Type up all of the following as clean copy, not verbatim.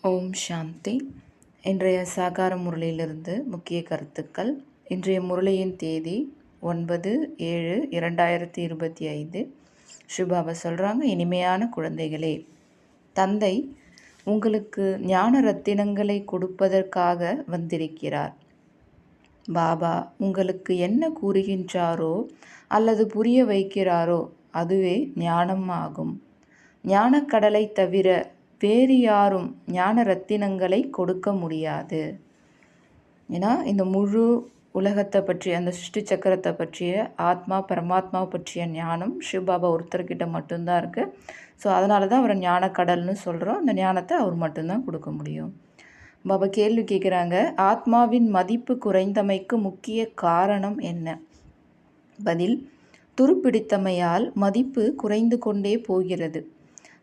ஓம் சாந்தி. இன்றைய சாகார முரளியிலிருந்து முக்கிய கருத்துக்கள். இன்றைய முரளியின் தேதி 9/7/2025. சுபாபா சொல்கிறாங்க, இனிமையான குழந்தைகளே, தந்தை உங்களுக்கு ஞான ரத்தினங்களை கொடுப்பதற்காக வந்திருக்கிறார். பாபா உங்களுக்கு என்ன கூறுகின்றாரோ அல்லது புரிய வைக்கிறாரோ அதுவே ஞானம் ஆகும். ஞானக்கடலை தவிர வேறு யாரும் ஞான ரத்தினங்களை கொடுக்க முடியாது. ஏன்னா இந்த முழு உலகத்தை பற்றி, அந்த சிருஷ்டி சக்கரத்தை பற்றிய, ஆத்மா பரமாத்மாவை பற்றிய ஞானம் சிவபாபா ஒருத்தர்கிட்ட மட்டும்தான் இருக்குது. ஸோ அதனால தான் அவரை ஞானக்கடல்னு சொல்கிறோம். அந்த ஞானத்தை அவர் மட்டும்தான் கொடுக்க முடியும். பாபா கேள்வி கேட்குறாங்க, ஆத்மாவின் மதிப்பு குறைந்தமைக்கு முக்கிய காரணம் என்ன? பதில், துருப்பிடித்தமையால் மதிப்பு குறைந்து கொண்டே போகிறது.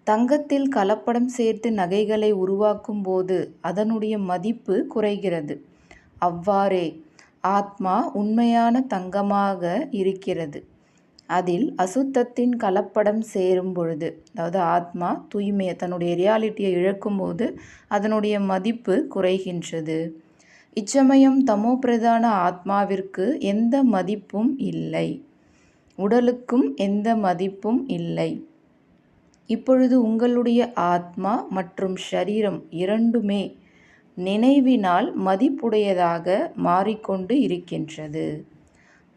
தங்கத்தில் கலப்படம் சேர்த்து நகைகளை உருவாக்கும் போது அதனுடைய மதிப்பு குறைகிறது. அவ்வாறே ஆத்மா உண்மையான தங்கமாக இருக்கிறது. அதில் அசுத்தத்தின் கலப்படம் சேரும் பொழுது, அதாவது ஆத்மா தூய்மையை, தன்னுடைய ரியாலிட்டியை இழக்கும்போது அதனுடைய மதிப்பு குறைகின்றது. இச்சமயம் தமோ பிரதான ஆத்மாவிற்கு எந்த மதிப்பும் இல்லை, உடலுக்கும் எந்த மதிப்பும் இல்லை. இப்பொழுது உங்களுடைய ஆத்மா மற்றும் ஷரீரம் இரண்டுமே நினைவினால் மதிப்புடையதாக மாறிக்கொண்டு இருக்கின்றது.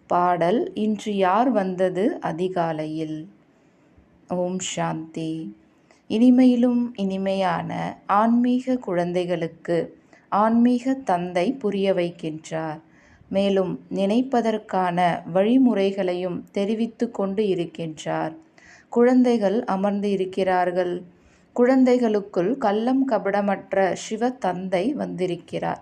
பாடல், இன்று யார் வந்தது அதிகாலையில்? ஓம் சாந்தி. இனிமையிலும் இனிமையான ஆன்மீக குழந்தைகளுக்கு ஆன்மீக தந்தை புரிய வைக்கின்றார். மேலும் நினைப்பதற்கான வழிமுறைகளையும் தெரிவித்து கொண்டு இருக்கின்றார். குழந்தைகள் அமர்ந்து இருக்கிறார்கள். குழந்தைகளுக்குள் கள்ளம் கபடமற்ற சிவ தந்தை வந்திருக்கிறார்.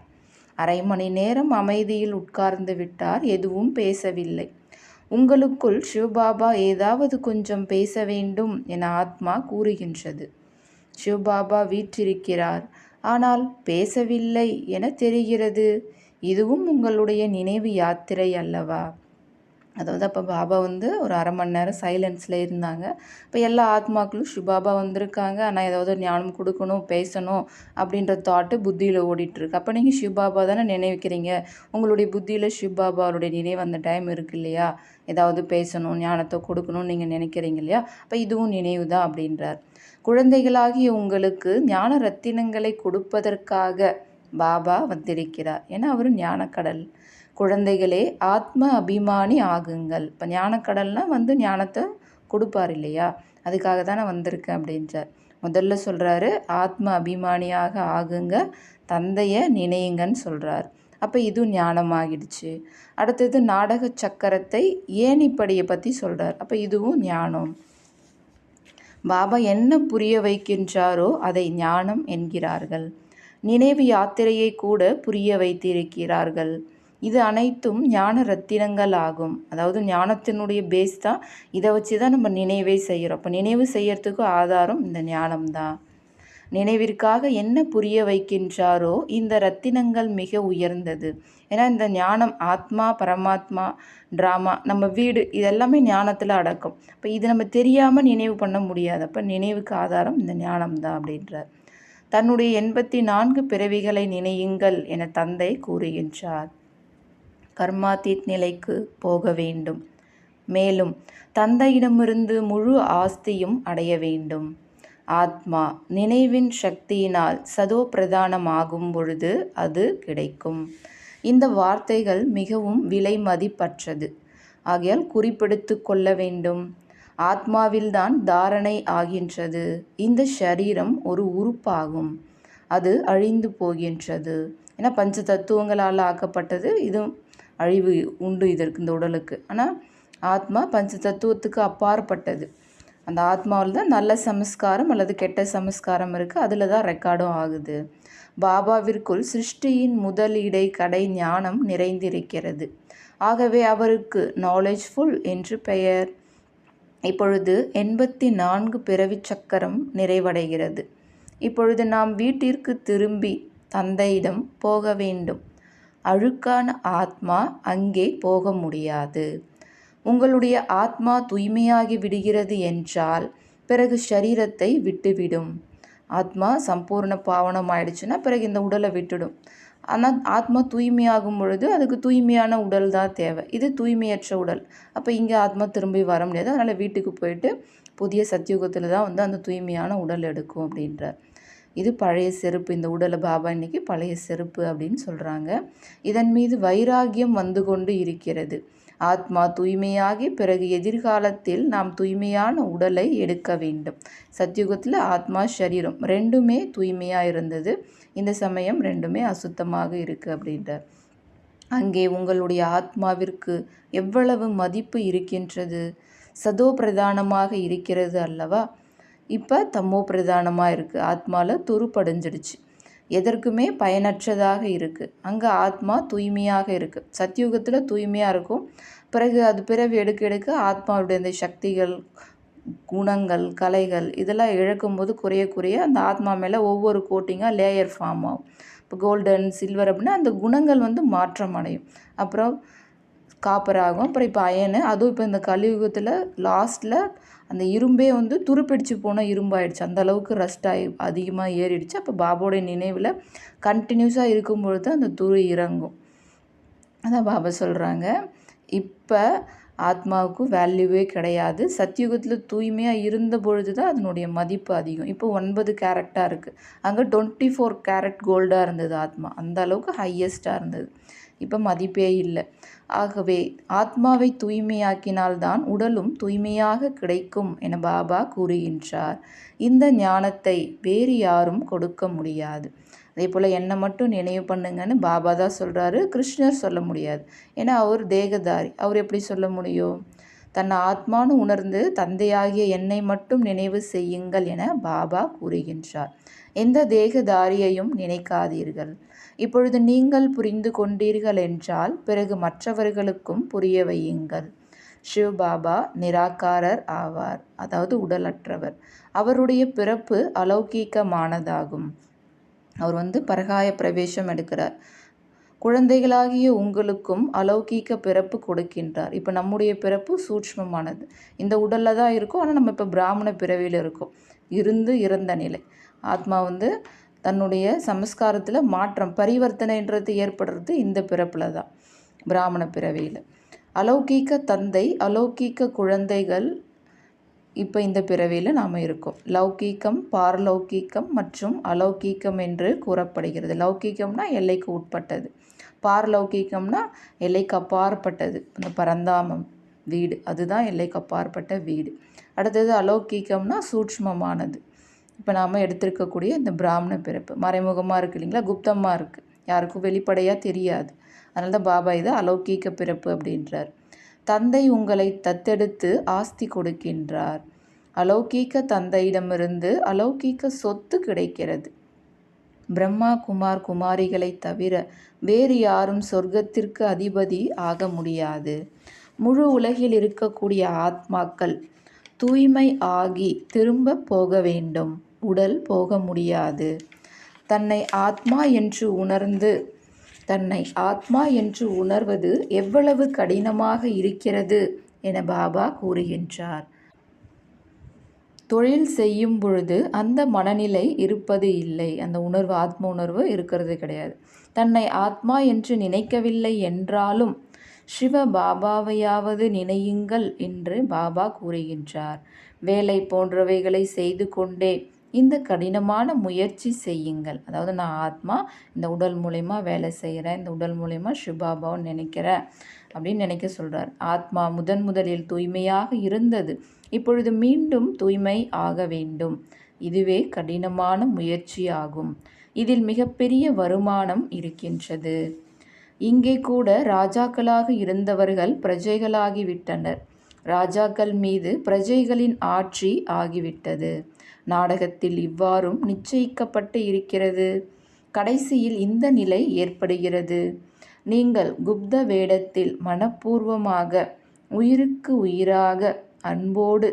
அரை மணி நேரம் அமைதியில் உட்கார்ந்து விட்டார், எதுவும் பேசவில்லை. உங்களுக்குள் சிவபாபா ஏதாவது கொஞ்சம் பேச வேண்டும் என ஆத்மா கூறுகின்றது. சிவபாபா வீற்றிருக்கிறார், ஆனால் பேசவில்லை என தெரிகிறது. இதுவும் உங்களுடைய நினைவு யாத்திரை அல்லவா? அதாவது அப்போ பாபா ஒரு அரை மணி நேரம் சைலன்ஸில் இருந்தாங்க. இப்போ எல்லா ஆத்மாக்களும் சிவபாபா வந்திருக்காங்க, ஆனால் ஏதாவது ஞானம் கொடுக்கணும், பேசணும் அப்படின்ற தாட்டு புத்தியில் ஓடிட்டுருக்கு. அப்போ நீங்கள் சிவபாபா தானே நினைவிக்கிறீங்க. உங்களுடைய புத்தியில் சிவபாபாவுடைய நினைவு அந்த டைம் இருக்குது இல்லையா? ஏதாவது பேசணும், ஞானத்தை கொடுக்கணும்னு நீங்கள் நினைக்கிறீங்க இல்லையா? அப்போ இதுவும் நினைவு தான் அப்படின்றார். குழந்தைகளாகிய உங்களுக்கு ஞான ரத்தினங்களை கொடுப்பதற்காக பாபா வந்திருக்கிறார். ஏன்னா அவர் ஞானக்கடல். குழந்தைகளே, ஆத்ம அபிமானி ஆகுங்கள். இப்போ ஞானக்கடல்னால் ஞானத்தை கொடுப்பார் இல்லையா? அதுக்காக தான் நான் வந்திருக்கேன் அப்படின்றார். முதல்ல சொல்கிறாரு, ஆத்ம அபிமானியாக ஆகுங்க, தந்தையை நினையுங்கன்னு சொல்கிறார். அப்போ இதுவும் ஞானமாகிடுச்சு. அடுத்தது நாடக சக்கரத்தை ஏணிப்படியை பற்றி சொல்கிறார். அப்போ இதுவும் ஞானம். பாபா என்ன புரிய வைக்கின்றாரோ அதை ஞானம் என்கிறார்கள். நினைவு யாத்திரையை கூட புரிய வைத்திருக்கிறார்கள். இது அனைத்தும் ஞான ரத்தினங்கள் ஆகும். அதாவது ஞானத்தினுடைய பேஸ் தான். இதை வச்சு தான் நம்ம நினைவே செய்கிறோம். அப்போ நினைவு செய்யறதுக்கு ஆதாரம் இந்த ஞானம்தான். நினைவிற்காக என்ன புரிய வைக்கின்றாரோ இந்த ரத்தினங்கள் மிக உயர்ந்தது. ஏன்னா இந்த ஞானம், ஆத்மா பரமாத்மா ட்ராமா, நம்ம வீடு, இதெல்லாமே ஞானத்தில் அடக்கும். இப்போ இது நம்ம தெரியாமல் நினைவு பண்ண முடியாது. அப்போ நினைவுக்கு ஆதாரம் இந்த ஞானம்தான் அப்படின்றார். தன்னுடைய 84 பிறவிகளை நினையுங்கள் என தந்தை கூறுகின்றார். கர்மாதீத் நிலைக்கு போக வேண்டும். மேலும் தந்தையிடமிருந்து முழு ஆஸ்தியும் அடைய வேண்டும். ஆத்மா நினைவின் சக்தியினால் சதோ பிரதானமாகும் பொழுது அது கிடைக்கும். இந்த வார்த்தைகள் மிகவும் விலை மதிப்பற்றது. ஆகையால் குறிப்பெடுத்து கொள்ள வேண்டும். ஆத்மாவில்தான் தாரணை ஆகின்றது. இந்த ஷரீரம் ஒரு உறுப்பாகும், அது அழிந்து போகின்றது. ஏன்னா பஞ்ச தத்துவங்களால் ஆக்கப்பட்டது. இது அழிவு உண்டு இதற்கு, இந்த உடலுக்கு. ஆனால் ஆத்மா பஞ்ச தத்துவத்துக்கு அப்பாற்பட்டது. அந்த ஆத்மாவில் தான் நல்ல சமஸ்காரம் அல்லது கெட்ட சமஸ்காரம் இருக்குது, அதில் தான் ரெக்கார்டும் ஆகுது. பாபாவிற்குள் சிருஷ்டியின் முதல் இடை கடை ஞானம் நிறைந்திருக்கிறது. ஆகவே அவருக்கு நாலேஜ்ஃபுல் என்று பெயர். இப்பொழுது 84 பிறவி சக்கரம் நிறைவடைகிறது. இப்பொழுது நாம் வீட்டிற்கு திரும்பி தந்தையிடம் போக வேண்டும். அழுக்கான ஆத்மா அங்கே போக முடியாது. உங்களுடைய ஆத்மா தூய்மையாகி விடுகிறது என்றால் பிறகு ஷரீரத்தை விட்டுவிடும். ஆத்மா சம்பூர்ண பாவனம் ஆயிடுச்சுன்னா பிறகு இந்த உடலை விட்டுடும். ஆனால் ஆத்மா தூய்மையாகும் பொழுது அதுக்கு தூய்மையான உடல் தான் தேவை. இது தூய்மையற்ற உடல். அப்போ இங்கே ஆத்மா திரும்பி வர முடியாது. அதனால் வீட்டுக்கு போயிட்டு புதிய சத்தியுகத்தில் தான் அந்த தூய்மையான உடல் எடுக்கும் அப்படின்றார். இது பழைய செருப்பு. இந்த உடலை பாபா இன்னைக்கு பழைய செருப்பு அப்படின்னு சொல்கிறாங்க. இதன் மீது வைராகியம் வந்து கொண்டு இருக்கிறது. ஆத்மா தூய்மையாகி பிறகு எதிர்காலத்தில் நாம் தூய்மையான உடலை எடுக்க வேண்டும். சத்தியுகத்தில் ஆத்மா சரீரம் ரெண்டுமே தூய்மையாக இருந்தது. இந்த சமயம் ரெண்டுமே அசுத்தமாக இருக்குது அப்படின்றார். அங்கே உங்களுடைய ஆத்மாவிற்கு எவ்வளவு மதிப்பு இருக்கின்றது. சதோ பிரதானமாக இருக்கிறது அல்லவா. இப்போ தம்மோ பிரதானமாக இருக்குது. ஆத்மாவில் துருப்படைஞ்சிடுச்சு, எதற்குமே பயனற்றதாக இருக்குது. அங்கே ஆத்மா தூய்மையாக இருக்குது. சத்தியுகத்தில் தூய்மையாக இருக்கும். பிறகு அது பிறகு எடுக்க எடுக்க ஆத்மாவுடைய இந்த சக்திகள், குணங்கள், கலைகள் இதெல்லாம் இழக்கும்போது குறைய குறைய அந்த ஆத்மா மேலே ஒவ்வொரு கோட்டிங்காக லேயர் ஃபார்ம் ஆகும். இப்போ கோல்டன், சில்வர் அப்படின்னா அந்த குணங்கள் மாற்றம் அடையும். அப்புறம் காப்பர் ஆகும். அப்புறம் இப்போ அயனு. அதுவும் இப்போ இந்த கலியுகத்தில் லாஸ்ட்டில் அந்த இரும்பே துருப்பிடிச்சு போன இரும்பாயிடுச்சு. அந்த அளவுக்கு ரஸ்ட் ஆகி அதிகமாக ஏறிடுச்சு. அப்போ பாபாவோடைய நினைவில் கண்டினியூஸாக இருக்கும் பொழுது அந்த துரு இறங்கும். அதான் பாபா சொல்கிறாங்க, இப்போ ஆத்மாவுக்கு வேல்யூவே கிடையாது. சத்தியுகத்தில் தூய்மையாக இருந்த பொழுது தான் அதனுடைய மதிப்பு அதிகம். இப்போ 9 கேரட்டாக இருக்குது. அங்கே 24 கேரட் கோல்டாக இருந்தது ஆத்மா. அந்த அளவுக்கு ஹையஸ்ட்டாக இருந்தது. இப்போ மதிப்பே இல்லை. ஆகவே ஆத்மாவை தூய்மையாக்கினால்தான் உடலும் தூய்மையாக கிடைக்கும் என பாபா கூறுகின்றார். இந்த ஞானத்தை வேறு யாரும் கொடுக்க முடியாது. அதே போல் என்னை மட்டும் நினைவு பண்ணுங்கன்னு பாபா தான் சொல்கிறாரு. கிருஷ்ணர் சொல்ல முடியாது. ஏன்னா அவர் தேகதாரி. அவர் எப்படி சொல்ல முடியும்? தன்னை ஆத்மானு உணர்ந்து தந்தையாகிய என்னை மட்டும் நினைவு செய்யுங்கள் என பாபா கூறுகின்றார். எந்த தேகதாரியையும் நினைக்காதீர்கள். இப்பொழுது நீங்கள் புரிந்து கொண்டீர்கள் என்றால் பிறகு மற்றவர்களுக்கும் புரிய வையுங்கள். சிவ் பாபா நிராகாரர் ஆவார், அதாவது உடலற்றவர். அவருடைய பிறப்பு அலௌகீகமானதாகும். அவர் பரகாய பிரவேசம் எடுக்கிறார். குழந்தைகளாகிய உங்களுக்கும் அலௌகீக பிறப்பு கொடுக்கின்றார். இப்போ நம்முடைய பிறப்பு சூட்ச்மமானது. இந்த உடலில் தான் இருக்கும். ஆனால் நம்ம இப்போ பிராமண பிறவியில் இருக்கோம். இறந்த நிலை. ஆத்மா தன்னுடைய சமஸ்காரத்தில் மாற்றம், பரிவர்த்தனைன்றது ஏற்படுறது இந்த பிறப்பில் தான், பிராமண பிறவியில். அலௌகீக தந்தை, அலௌகீக குழந்தைகள் இப்போ இந்த பிறவியில் நாம் இருக்கோம். லௌகீகம், பார்லௌகீகம் மற்றும் அலௌகீகம் என்று கூறப்படுகிறது. லௌகீகம்னா எல்லைக்கு உட்பட்டது, பார்லௌகீகம்னா எல்லைக்கு அப்பாற்பட்டது. இந்த பரந்தாமம் வீடு, அதுதான் எல்லைக்கு அப்பாற்பட்ட வீடு. அடுத்தது அலௌகீகம்னா சூட்ச்மமானது. இப்போ நாம் எடுத்திருக்கக்கூடிய இந்த பிராமண பிறப்பு மறைமுகமாக இருக்குது இல்லைங்களா, குப்தமாக இருக்குது, யாருக்கும் வெளிப்படையாக தெரியாது. அதனால தான் பாபா இது அலௌகீக பிறப்பு அப்படின்றார். தந்தை உங்களை தத்தெடுத்து ஆஸ்தி கொடுக்கின்றார். அலௌகீக தந்தையிடமிருந்து அலௌகீக சொத்து கிடைக்கிறது. பிரம்மா குமார் குமாரிகளை தவிர வேறு யாரும் சொர்க்கத்திற்கு அதிபதி ஆக முடியாது. முழு உலகில் இருக்கக்கூடிய ஆத்மாக்கள் தூய்மை ஆகி திரும்ப போக வேண்டும். உடல் போக முடியாது. தன்னை ஆத்மா என்று உணர்வது எவ்வளவு கடினமாக இருக்கிறது என பாபா கூறுகின்றார். தொழில் செய்யும் பொழுது அந்த மனநிலை இருப்பது இல்லை. அந்த உணர்வு, ஆத்ம உணர்வு இருக்கிறது கிடையாது. தன்னை ஆத்மா என்று நினைக்கவில்லை என்றாலும் சிவ பாபாவையாவது நினையுங்கள் என்று பாபா கூறுகின்றார். வேலை போன்றவைகளை செய்து கொண்டே இந்த கடினமான முயற்சி செய்யுங்கள். அதாவது நான் ஆத்மா, இந்த உடல் மூலயமா வேலை செய்கிறேன், இந்த உடல் மூலயமா சிவபாபாவை நினைக்கிறேன் அப்படின்னு நினைக்க சொல்கிறார். ஆத்மா முதலில் தூய்மையாக இருந்தது, இப்பொழுது மீண்டும் தூய்மை ஆக வேண்டும். இதுவே கடினமான முயற்சி ஆகும். இதில் மிகப்பெரிய வருமானம் இருக்கின்றது. இங்கே கூட ராஜாக்களாக இருந்தவர்கள் பிரஜைகளாகிவிட்டனர். ராஜாக்கள் மீது பிரஜைகளின் ஆட்சி ஆகிவிட்டது. நாடகத்தில் இவ்வாறும் நிச்சயிக்கப்பட்டு இருக்கிறது. கடைசியில் இந்த நிலை ஏற்படுகிறது. நீங்கள் குப்த வேடத்தில் மனப்பூர்வமாக, உயிருக்கு உயிராக, அன்போடு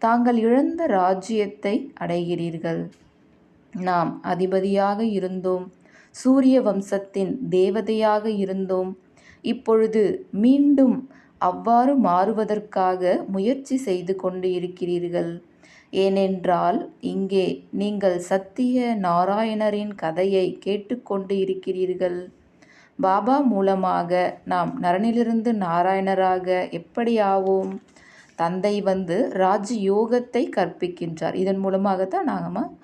தாங்கள் இழந்த ராஜ்யத்தை அடைகிறீர்கள். நாம் அதிபதியாக இருந்தோம், சூரிய வம்சத்தின் தேவதையாக இருந்தோம். இப்பொழுது மீண்டும் அவ்வாறு மாறுவதற்காக முயற்சி செய்து கொண்டு இருக்கிறீர்கள். ஏனென்றால் இங்கே நீங்கள் சத்திய நாராயணரின் கதையை கேட்டுக்கொண்டு இருக்கிறீர்கள். பாபா மூலமாக நாம் நரனிலிருந்து நாராயணராக எப்படி ஆவோம்? தந்தை ராஜ் யோகத்தை கற்பிக்கின்றார். இதன் மூலமாகத்தான் நாங்கள்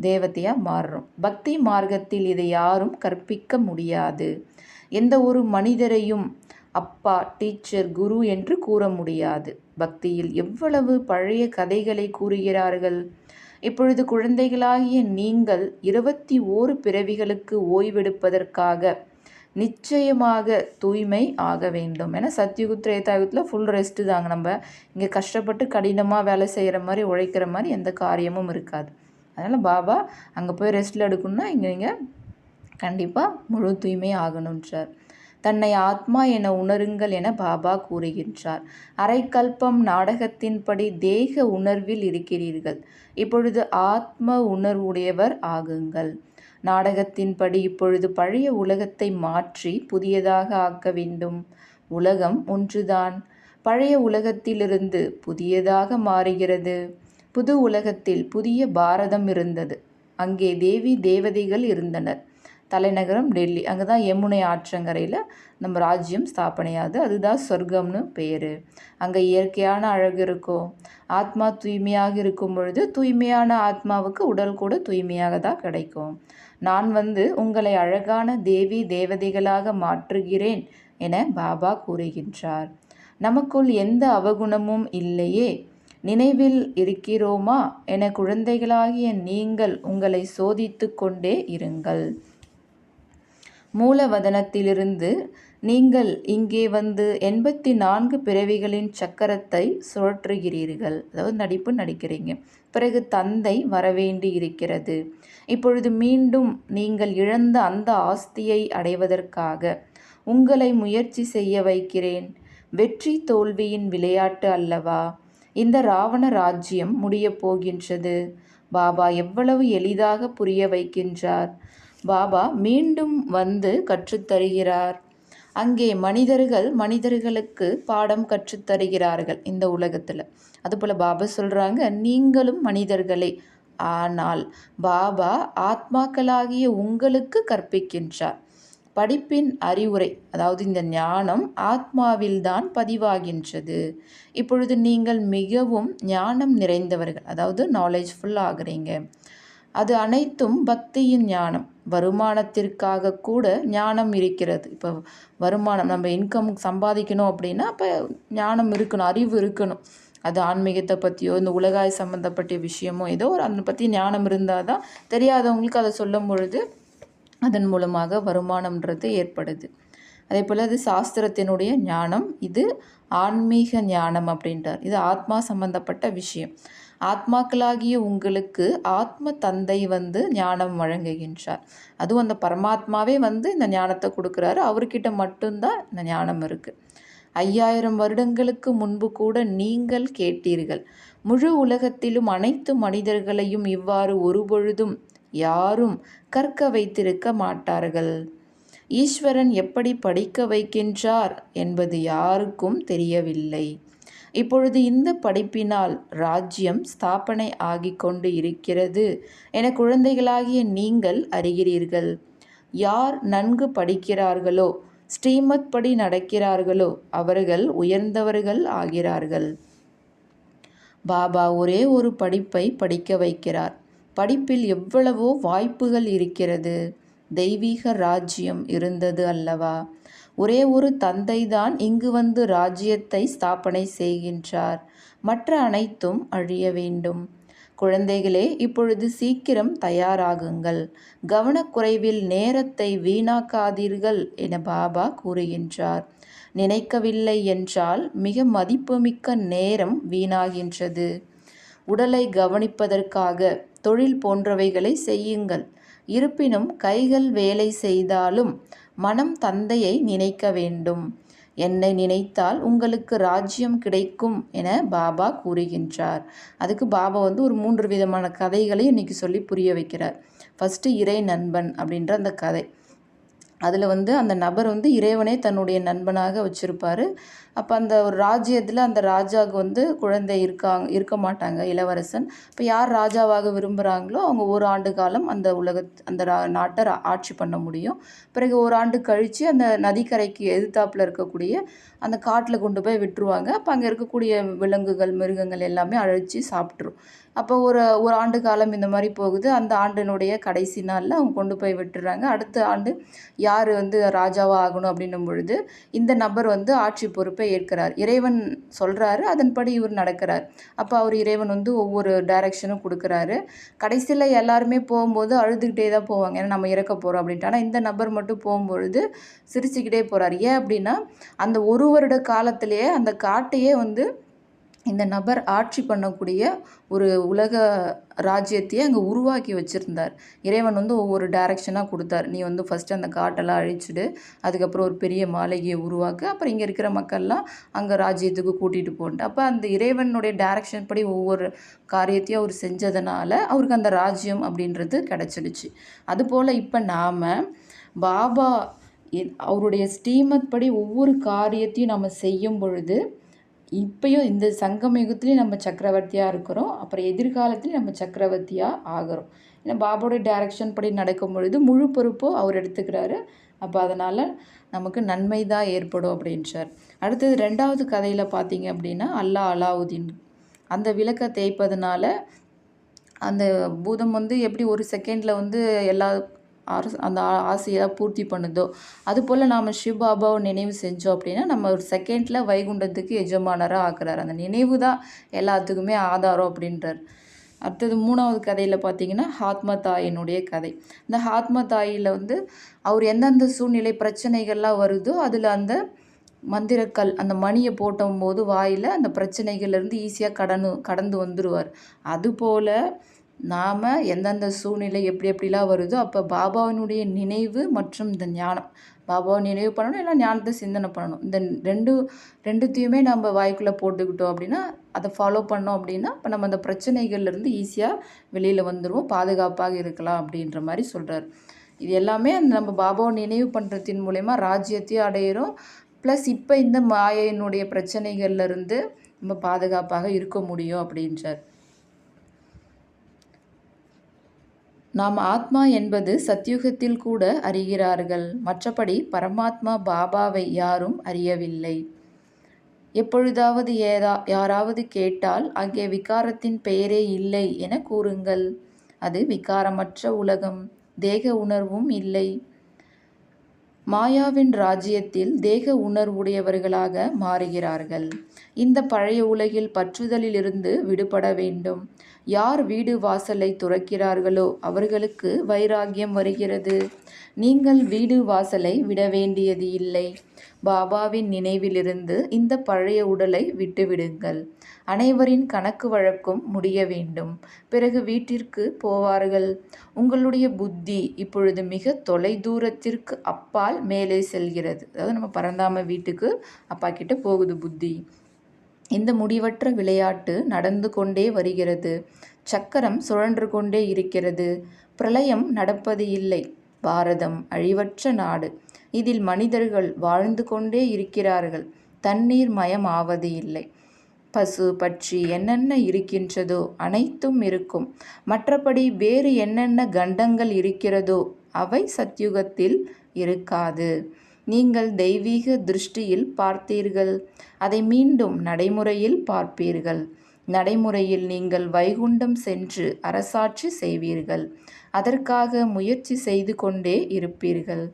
தேவதையாக மாறுறோம். பக்தி மார்க்கத்தில் இதை யாரும் கற்பிக்க முடியாது. எந்த ஒரு மனிதரையும் அப்பா, டீச்சர், குரு என்று கூற முடியாது. பக்தியில் எவ்வளவு பழைய கதைகளை கூறுகிறார்கள். இப்பொழுது குழந்தைகளாகிய நீங்கள் 21 பிறவிகளுக்கு ஓய்வெடுப்பதற்காக நிச்சயமாக தூய்மை ஆக வேண்டும். ஏன்னா சத்யுகுத் திரேதாயுகத்தில் ஃபுல் ரெஸ்ட்டு தாங்க. நம்ம இங்கே கஷ்டப்பட்டு கடினமாக வேலை செய்கிற மாதிரி உழைக்கிற மாதிரி எந்த காரியமும் இருக்காது. அதனால் பாபா அங்கே போய் ரெஸ்ட்டில் எடுக்கணும்னா இங்கே நீங்கள் கண்டிப்பாக முழு தூய்மை ஆகணுன்றார். தன்னை ஆத்மா என உணருங்கள் என பாபா கூறுகின்றார். அரைக்கல்பம் நாடகத்தின்படி தேக உணர்வில் இருக்கிறீர்கள். இப்பொழுது ஆத்ம உணர்வுடையவர் ஆகுங்கள். நாடகத்தின்படி இப்பொழுது பழைய உலகத்தை மாற்றி புதியதாக ஆக்க வேண்டும். உலகம் ஒன்றுதான். பழைய உலகத்திலிருந்து புதியதாக மாறுகிறது. புது உலகத்தில் புதிய பாரதம் இருந்தது. அங்கே தேவி தேவதைகள் இருந்தனர். தலைநகரம் டெல்லி. அங்கே தான் யமுனை ஆற்றங்கரையில் நம்ம ராஜ்யம் ஸ்தாபனையாது. அதுதான் சொர்க்கம்னு பேர். அங்கே இயற்கையான அழகு இருக்கும். ஆத்மா தூய்மையாக இருக்கும் பொழுது தூய்மையான ஆத்மாவுக்கு உடல் கூட தூய்மையாக தான் கிடைக்கும். நான் உங்களை அழகான தேவி தேவதைகளாக மாற்றுகிறேன் என பாபா கூறுகின்றார். நமக்குள் எந்த அவகுணமும் இல்லையே, நினைவில் இருக்கிறோமா என குழந்தைகளாகிய நீங்கள் உங்களை சோதித்து கொண்டே இருங்கள். மூலவதனத்திலிருந்து நீங்கள் இங்கே 84 பிறவிகளின் சக்கரத்தை சுழற்றுகிறீர்கள். அதாவது நடிப்பு நடிக்கிறீங்க. பிறகு தந்தை வரவேண்டி இருக்கிறது. இப்பொழுது மீண்டும் நீங்கள் இழந்த அந்த ஆஸ்தியை அடைவதற்காக உங்களை முயற்சி செய்ய வைக்கிறேன். வெற்றி தோல்வியின் விளையாட்டு அல்லவா? இந்த ராவண ராஜ்யம் முடியப் போகின்றது. பாபா எவ்வளவு எளிதாக புரிய வைக்கின்றார். பாபா மீண்டும் கற்றுத்தருகிறார். அங்கே மனிதர்கள் மனிதர்களுக்கு பாடம் கற்றுத்தருகிறார்கள் இந்த உலகத்தில். அதுபோல் பாபா சொல்கிறாங்க, நீங்களும் மனிதர்களே, ஆனால் பாபா ஆத்மாக்களாகிய உங்களுக்கு கற்பிக்கின்றார். படிப்பின் அறிவுரை, அதாவது இந்த ஞானம் ஆத்மாவில்தான் பதிவாகின்றது. இப்பொழுது நீங்கள் மிகவும் ஞானம் நிறைந்தவர்கள், அதாவது நாலேஜ்ஃபுல் ஆகிறீங்க. அது அனைத்தும் பக்தியின் ஞானம். வருமானத்திற்காக கூட ஞானம் இருக்கிறது. இப்போ வருமானம், நம்ம இன்கம் சம்பாதிக்கணும் அப்படின்னா அப்போ ஞானம் இருக்கணும், அறிவு இருக்கணும். அது ஆன்மீகத்தை பற்றியோ இந்த உலகாய் சம்மந்தப்பட்ட விஷயமோ ஏதோ ஒரு அதை பற்றி ஞானம் இருந்தால் தான் தெரியாதவங்களுக்கு அதை சொல்லும் பொழுது அதன் மூலமாக வருமானம்ன்றது ஏற்படுது. அதே போல் அது சாஸ்திரத்தினுடைய ஞானம், இது ஆன்மீக ஞானம் அப்படின்றார். இது ஆத்மா சம்பந்தப்பட்ட விஷயம். ஆத்மாக்களாகிய உங்களுக்கு ஆத்ம தந்தை ஞானம் வழங்குகின்றார். அதுவும் அந்த பரமாத்மாவே இந்த ஞானத்தை கொடுக்குறாரு. அவர்கிட்ட மட்டும்தான் இந்த ஞானம் இருக்குது. 5000 வருடங்களுக்கு முன்பு கூட நீங்கள் கேட்டீர்கள். முழு உலகத்திலும் அனைத்து மனிதர்களையும் இவ்வாறு ஒருபொழுதும் யாரும் கற்க வைத்திருக்க மாட்டார்கள். ஈஸ்வரன் எப்படி படிக்க வைக்கின்றார் என்பது யாருக்கும் தெரியவில்லை. இப்பொழுது இந்த படிப்பினால் ராஜ்யம் ஸ்தாபனை ஆகிக் கொண்டு இருக்கிறது என குழந்தைகளாகிய நீங்கள் அறிகிறீர்கள். யார் நன்கு படிக்கிறார்களோ, ஸ்ரீமத் படி நடக்கிறார்களோ அவர்கள் உயர்ந்தவர்கள் ஆகிறார்கள். பாபா ஒரே ஒரு படிப்பை படிக்க வைக்கிறார். படிப்பில் எவ்வளவோ வாய்ப்புகள் இருக்கிறது. தெய்வீக ராஜ்யம் இருந்தது அல்லவா? ஒரே ஒரு தந்தை தான் இங்கு ராஜ்யத்தை ஸ்தாபனை செய்கின்றார். மற்ற அனைத்தும் அழிய வேண்டும். குழந்தைகளே, இப்பொழுது சீக்கிரம் தயாராகுங்கள். கவனக்குறைவில் நேரத்தை வீணாக்காதீர்கள் என பாபா கூறுகின்றார். நினைக்கவில்லை என்றால் மிக மதிப்புமிக்க நேரம் வீணாகின்றது. உடலை கவனிப்பதற்காக தொழில் போன்றவைகளை செய்யுங்கள். இருப்பினும் கைகள் வேலை செய்தாலும் மனம் தந்தையை நினைக்க வேண்டும். என்னை நினைத்தால் உங்களுக்கு ராஜ்யம் கிடைக்கும் என பாபா கூறுகின்றார். அதுக்கு பாபா ஒரு 3 விதமான கதைகளை இன்றைக்கி சொல்லி புரிய வைக்கிறார். ஃபஸ்ட்டு இறை நண்பன் அப்படின்ற அந்த கதை. அதில் அந்த நபர் இறைவனே தன்னுடைய நண்பனாக வச்சுருப்பார். அப்போ அந்த ஒரு ராஜ்யத்தில் அந்த ராஜாவுக்கு குழந்தை இருக்க மாட்டாங்க, இளவரசன். இப்போ யார் ராஜாவாக விரும்புகிறாங்களோ அவங்க ஒரு ஆண்டு காலம் அந்த நாட்டை ஆட்சி பண்ண முடியும். பிறகு ஒரு ஆண்டு கழித்து அந்த நதிக்கரைக்கு எதிர்த்தாப்பில் இருக்கக்கூடிய அந்த காட்டில் கொண்டு போய் விட்டுருவாங்க. அப்போ அங்கே இருக்கக்கூடிய விலங்குகள், மிருகங்கள் எல்லாமே அழைச்சி சாப்பிட்ரும். அப்போ ஒரு ஒரு ஆண்டு காலம் இந்த மாதிரி போகுது. அந்த ஆண்டினுடைய கடைசி நாளில் அவங்க கொண்டு போய் விட்டுறாங்க. அடுத்த ஆண்டு யார் ராஜாவாக ஆகணும் அப்படின்னும் பொழுது இந்த நபர் ஆட்சி பொறுப்பை ஏற்கிறார். இறைவன் சொல்கிறாரு, அதன்படி இவர் நடக்கிறார். அப்போ அவர் இறைவன் ஒவ்வொரு டைரக்ஷனும் கொடுக்குறாரு. கடைசியில் எல்லாருமே போகும்போது அழுதுகிட்டே தான் போவாங்க, ஏன்னா நம்ம இறக்க போகிறோம் அப்படின்ட்டு. ஆனால் இந்த நபர் மட்டும் போகும்பொழுது சிரிச்சுக்கிட்டே போகிறார். ஏன் அப்படின்னா அந்த ஒரு வருட காலத்திலேயே அந்த காட்டையே இந்த நபர் ஆட்சி பண்ணக்கூடிய ஒரு உலக ராஜ்யத்தையே அங்கே உருவாக்கி வச்சுருந்தார். இறைவன் ஒவ்வொரு டைரக்ஷனாக கொடுத்தார். நீ ஃபஸ்ட்டு அந்த காட்டெல்லாம் அழிச்சிடு, அதுக்கப்புறம் ஒரு பெரிய மாளிகையை உருவாக்கு, அப்புறம் இங்கே இருக்கிற மக்கள்லாம் அங்கே ராஜ்யத்துக்கு கூட்டிகிட்டு போன்ட்டு. அப்போ அந்த இறைவனுடைய டைரக்ஷன் படி ஒவ்வொரு காரியத்தையும் அவர் செஞ்சதுனால அவருக்கு அந்த ராஜ்யம் அப்படின்றது கிடச்சிடுச்சு. அதுபோல் இப்போ நாம் பாபா அவருடைய ஸ்ரீமத் படி ஒவ்வொரு காரியத்தையும் நம்ம செய்யும் பொழுது இப்போயும் இந்த சங்கம் யுகத்துலேயும் நம்ம சக்கரவர்த்தியாக இருக்கிறோம், அப்புறம் எதிர்காலத்துலேயும் நம்ம சக்கரவர்த்தியாக ஆகிறோம். ஏன்னா பாபாவோட டைரக்ஷன் படி நடக்கும் பொழுது முழு பொறுப்பும் அவர் எடுத்துக்கிறாரு. அப்போ அதனால் நமக்கு நன்மை தான் ஏற்படும் அப்படின்றார். அடுத்தது 2வது கதையில் பார்த்தீங்க அப்படின்னா அலாவுதீன் அந்த விளக்கை தேய்ப்பதனால அந்த பூதம் எப்படி ஒரு செகண்டில் எல்லா அந்த ஆசையை பூர்த்தி பண்ணுதோ அதுபோல் நாம் சிவபாபாவை நினைவு செஞ்சோம் அப்படின்னா நம்ம ஒரு செகண்டில் வைகுண்டத்துக்கு எஜமானராக ஆக்குறார். அந்த நினைவு தான் எல்லாத்துக்குமே ஆதாரம் அப்படின்றார். அடுத்தது 3வது கதையில் பார்த்தீங்கன்னா ஆத்ம தாயினுடைய கதை. இந்த ஆத்ம தாயில் அவர் எந்தெந்த சூழ்நிலை பிரச்சனைகள்லாம் வருதோ அதில் அந்த மந்திரக்கல் அந்த மணியை போட்டும்போது வாயில் அந்த பிரச்சனைகள்லேருந்து ஈஸியாக கடந்து வந்துடுவார். அதுபோல் நாம் எந்தெந்த சூழ்நிலை எப்படி எப்படிலாம் வருதோ அப்போ பாபாவினுடைய நினைவு மற்றும் இந்த ஞானம், பாபாவை நினைவு பண்ணணும், இல்லை ஞானத்தை சிந்தனை பண்ணணும். இந்த ரெண்டுத்தையுமே நம்ம வாய்க்குள்ளே போட்டுக்கிட்டோம் அப்படின்னா, அதை ஃபாலோ பண்ணோம் அப்படின்னா இப்போ நம்ம அந்த பிரச்சனைகள்லேருந்து ஈஸியாக வெளியில் வந்துடுவோம், பாதுகாப்பாக இருக்கலாம் அப்படின்ற மாதிரி சொல்கிறார். இது எல்லாமே நம்ம பாபாவை நினைவு பண்ணுறதின் மூலயமா ராஜ்யத்தையும் அடையிறோம். ப்ளஸ் இப்போ இந்த மாயையினுடைய பிரச்சனைகள்லேருந்து நம்ம பாதுகாப்பாக இருக்க முடியும் அப்படின்றார். நாம் ஆத்மா என்பது சத்யுகத்தில் கூட அறிகிறார்கள், மற்றபடி பரமாத்மா பாபாவை யாரும் அறியவில்லை. எப்பொழுதாவது யாராவது கேட்டால் அங்கே விகாரத்தின் பெயரே இல்லை என கூறுங்கள். அது விகாரமற்ற உலகம், தேக உணர்வும் இல்லை. மாயாவின் ராஜ்யத்தில் தேக உணர்வுடையவர்களாக மாறுகிறார்கள். இந்த பழைய உலகில் பற்றுதலிலிருந்து விடுபட வேண்டும். யார் வீடு வாசலை துறக்கிறார்களோ அவர்களுக்கு வைராகியம் வருகிறது. நீங்கள் வீடு வாசலை விட வேண்டியது இல்லை. பாபாவின் நினைவிலிருந்து இந்த பழைய உடலை விட்டுவிடுங்கள். அனைவரின் கணக்கு வழக்கும் முடிய வேண்டும். பிறகு வீட்டிற்கு போவார்கள். உங்களுடைய புத்தி இப்பொழுது மிக தொலை தூரத்திற்கு அப்பால் மேலே செல்கிறது. அதாவது நம்ம பரந்தாம வீட்டுக்கு அப்பா கிட்ட போகுது புத்தி. இந்த முடிவற்ற விளையாட்டு நடந்து கொண்டே வருகிறது. சக்கரம் சுழன்று கொண்டே இருக்கிறது. பிரளயம் நடப்பது இல்லை. பாரதம் அழிவற்ற நாடு. இதில் மனிதர்கள் வாழ்ந்து கொண்டே இருக்கிறார்கள். தண்ணீர் மயம் ஆவது இல்லை. பசு பட்சி என்னென்ன இருக்கின்றதோ அனைத்தும் இருக்கும். மற்றபடி வேறு என்னென்ன கண்டங்கள் இருக்கிறதோ அவை சத்யுகத்தில் இருக்காது. நீங்கள் தெய்வீக திருஷ்டியில் பார்த்தீர்கள், அதை மீண்டும் நடைமுறையில் பார்ப்பீர்கள். நடைமுறையில் நீங்கள் வைகுண்டம் சென்று அரசாட்சி செய்வீர்கள். அதற்காக முயற்சி செய்து கொண்டே இருப்பீர்கள்.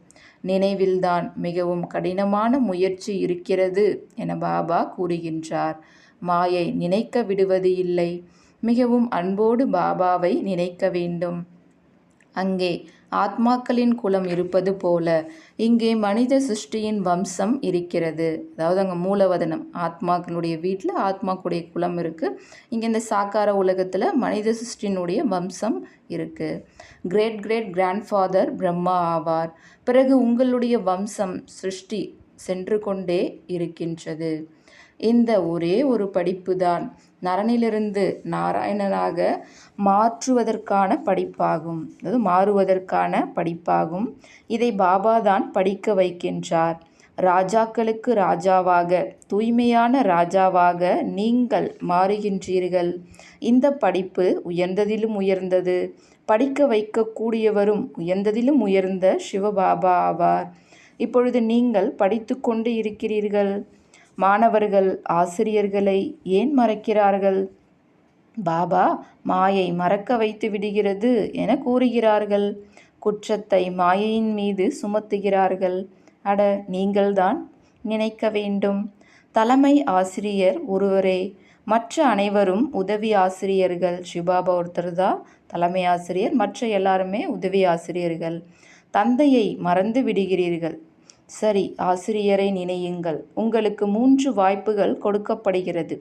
நினைவில்தான் மிகவும் கடினமான முயற்சி இருக்கிறது என பாபா கூறுகின்றார். மாயை நினைக்க விடுவது இல்லை. மிகவும் அன்போடு பாபாவை நினைக்க வேண்டும். அங்கே ஆத்மாக்களின் குலம் இருப்பது போல இங்கே மனித சிருஷ்டியின் வம்சம் இருக்கிறது. அதாவது அங்கே மூலவதனம் ஆத்மாக்களுடைய வீட்டில் ஆத்மாக்களுடைய குலம் இருக்குது. இங்கே இந்த சாக்கார உலகத்தில் மனித சிருஷ்டியினுடைய வம்சம் இருக்குது. கிரேட் கிரேட் கிராண்ட்ஃபாதர் பிரம்மா ஆவார். பிறகு உங்களுடைய வம்சம் சிருஷ்டி சென்று கொண்டே இருக்கின்றது. இந்த ஒரே ஒரு படிப்பு தான் நரனிலிருந்து நாராயணனாக மாற்றுவதற்கான படிப்பாகும், அதாவது மாறுவதற்கான படிப்பாகும். இதை பாபா தான் படிக்க வைக்கின்றார். ராஜாக்களுக்கு ராஜாவாக, தூய்மையான ராஜாவாக நீங்கள் மாறுகின்றீர்கள். இந்த படிப்பு உயர்ந்ததிலும் உயர்ந்தது. படிக்க வைக்கக்கூடியவரும் உயர்ந்ததிலும் உயர்ந்த சிவபாபா ஆவார். இப்பொழுது நீங்கள் படித்து கொண்டு இருக்கிறீர்கள். மாணவர்கள் ஆசிரியர்களை ஏன் மறக்கிறார்கள்? பாபா மாயை மறக்க வைத்து விடுகிறது என கூறுகிறார்கள். குற்றத்தை மாயையின் மீது சுமத்துகிறார்கள். அட, நீங்கள்தான் நினைக்க வேண்டும். தலைமை ஆசிரியர் ஒருவரே, மற்ற அனைவரும் உதவி ஆசிரியர்கள். சிவபாபா ஒருத்தர் தான் தலைமை ஆசிரியர், மற்ற எல்லாருமே உதவி ஆசிரியர்கள். தந்தையை மறந்து விடுகிறீர்கள். சரி, ஆசிரியரை நினையுங்கள். உங்களுக்கு 3 வாய்ப்புகள் கொடுக்கப்படுகிறது.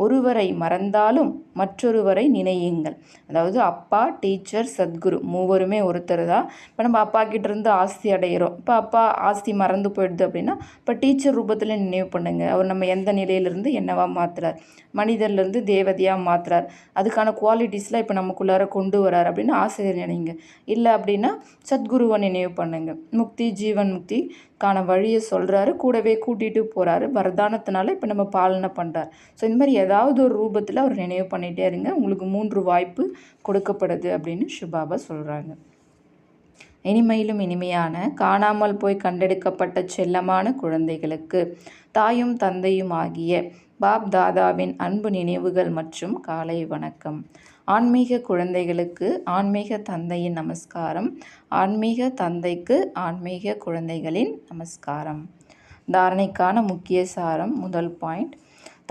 ஒருவரை மறந்தாலும் மற்றொருவரை நினையுங்கள். அதாவது அப்பா, டீச்சர், சத்குரு மூவருமே ஒருத்தர் தான். இப்போ நம்ம அப்பா கிட்டேருந்து ஆஸ்தி அடைகிறோம். இப்போ அப்பா ஆஸ்தி மறந்து போயிடுது அப்படின்னா இப்போ டீச்சர் ரூபத்தில் நினைவு பண்ணுங்க. அவர் நம்ம எந்த நிலையிலேருந்து என்னவாக மாற்றுறார், மனிதர்லேருந்து தேவதையாக மாற்றுறார், அதுக்கான குவாலிட்டிஸ்லாம் இப்போ நமக்குள்ளார கொண்டு வரார் அப்படின்னு ஆசிரியர் நினைங்க. இல்லை அப்படின்னா சத்குருவை நினைவு பண்ணுங்க. முக்தி, ஜீவன் முக்திக்கான வழியை சொல்கிறாரு, கூடவே கூட்டிகிட்டு போகிறாரு. வரதானத்தினால இப்போ நம்ம பாலனை பண்ணுறார். ஸோ இந்த மாதிரி ஏதாவது ஒரு ரூபத்தில் அவர் நினைவு பண்ணிகிட்டே இருங்க. உங்களுக்கு 3 வாய்ப்பு கொடுக்கப்படுது அப்படின்னு சிவபாபா சொல்கிறாங்க. இனிமையிலும் இனிமையான காணாமல் போய் கண்டெடுக்கப்பட்ட செல்லமான குழந்தைகளுக்கு தாயும் தந்தையும் ஆகிய பாப் தாதாவின் அன்பு நினைவுகள் மற்றும் காலை வணக்கம். ஆன்மீக குழந்தைகளுக்கு ஆன்மீக தந்தையின் நமஸ்காரம். ஆன்மீக தந்தைக்கு ஆன்மீக குழந்தைகளின் நமஸ்காரம். தாரணைக்கான முக்கிய சாரம். முதல் பாயிண்ட்,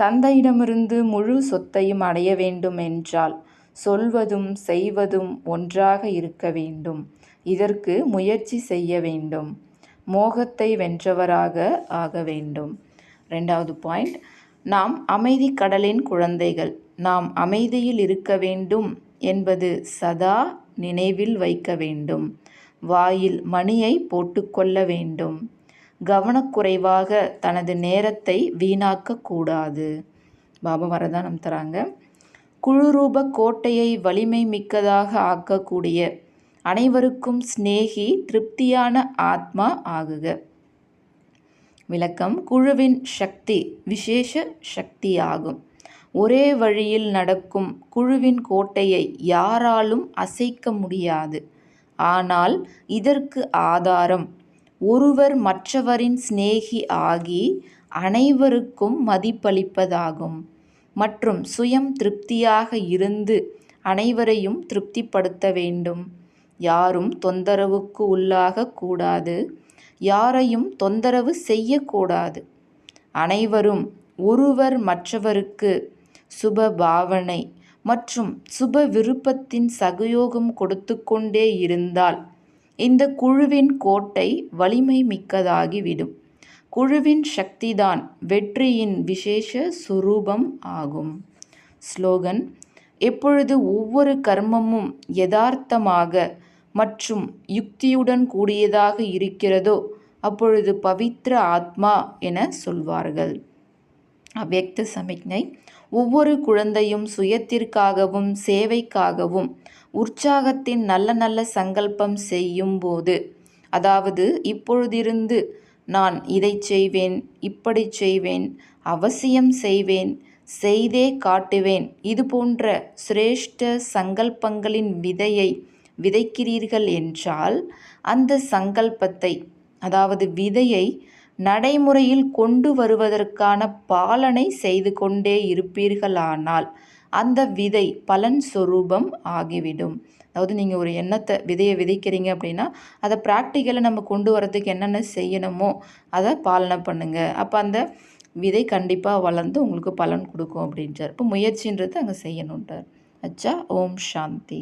தந்தையிடமிருந்து முழு சொத்தையும் அடைய வேண்டும் என்றால் சொல்வதும் செய்வதும் ஒன்றாக இருக்க வேண்டும். இதற்கு முயற்சி செய்ய வேண்டும். மோகத்தை வென்றவராக ஆக வேண்டும். 2வது பாயிண்ட், நாம் அமைதி கடலின் குழந்தைகள். நாம் அமைதியில் இருக்க வேண்டும் என்பது சதா நினைவில் வைக்க வேண்டும். வாயில் மணியை போட்டுக்கொள்ள வேண்டும். கவனக்குறைவாக தனது நேரத்தை வீணாக்கக்கூடாது. பாபா வரதானம் தராங்க. குழுரூப கோட்டையை வலிமை மிக்கதாக ஆக்கக்கூடிய அனைவருக்கும் ஸ்நேகி திருப்தியான ஆத்மா ஆகுக. விளக்கம். குழுவின் சக்தி விசேஷ சக்தியாகும். ஒரே வழியில் நடக்கும் குழுவின் கோட்டையை யாராலும் அசைக்க முடியாது. ஆனால் இதற்கு ஆதாரம் ஒருவர் மற்றவரின் சிநேகி ஆகி அனைவருக்கும் மதிப்பளிப்பதாகும். மற்றும் சுயம் திருப்தியாக இருந்து அனைவரையும் திருப்திப்படுத்த வேண்டும். யாரும் தொந்தரவுக்கு உள்ளாகக்கூடாது. யாரையும் தொந்தரவு செய்யக்கூடாது. அனைவரும் ஒருவர் மற்றவருக்கு சுப பாவனை மற்றும் சுப விருப்பத்தின் சகயோகம் கொடுத்து கொண்டே இருந்தால் இந்த குழுவின் கோட்டை வலிமை மிக்கதாகிவிடும். குழுவின் சக்திதான் வெற்றியின் விசேஷ சுரூபம் ஆகும். ஸ்லோகன். எப்பொழுது ஒவ்வொரு கர்மமும் யதார்த்தமாக மற்றும் யுக்தியுடன் கூடியதாக இருக்கிறதோ அப்பொழுது பவித்ர ஆத்மா என சொல்வார்கள். அவ்யக்த சமிக்ஞை. ஒவ்வொரு குழந்தையும் சுயத்திற்காகவும் சேவைக்காகவும் உற்சாகத்தின் நல்ல நல்ல சங்கல்பம் செய்யும் போது, அதாவது இப்பொழுதிருந்து நான் இதை செய்வேன், இப்படி செய்வேன், அவசியம் செய்வேன், செய்தே காட்டுவேன், இது போன்ற சிரேஷ்ட சங்கல்பங்களின் விதையை விதைக்கிறீர்கள் என்றால் அந்த சங்கல்பத்தை, அதாவது விதையை நடைமுறையில் கொண்டு வருவதற்கான பாலனை செய்து கொண்டே இருப்பீர்களானால் அந்த விதை பலன் சொரூபம் ஆகிவிடும். அதாவது நீங்கள் ஒரு எண்ணத்தை விதையை விதைக்கிறீங்க அப்படின்னா அதை ப்ராக்டிக்கலாக நம்ம கொண்டு வரதுக்கு என்னென்ன செய்யணுமோ அதை பாலனை பண்ணுங்கள். அப்போ அந்த விதை கண்டிப்பாக வளர்ந்து உங்களுக்கு பலன் கொடுக்கும் அப்படின்றார். இப்போ முயற்சின்றது அங்கே செய்யணுன்றார். அச்சா. ஓம் சாந்தி.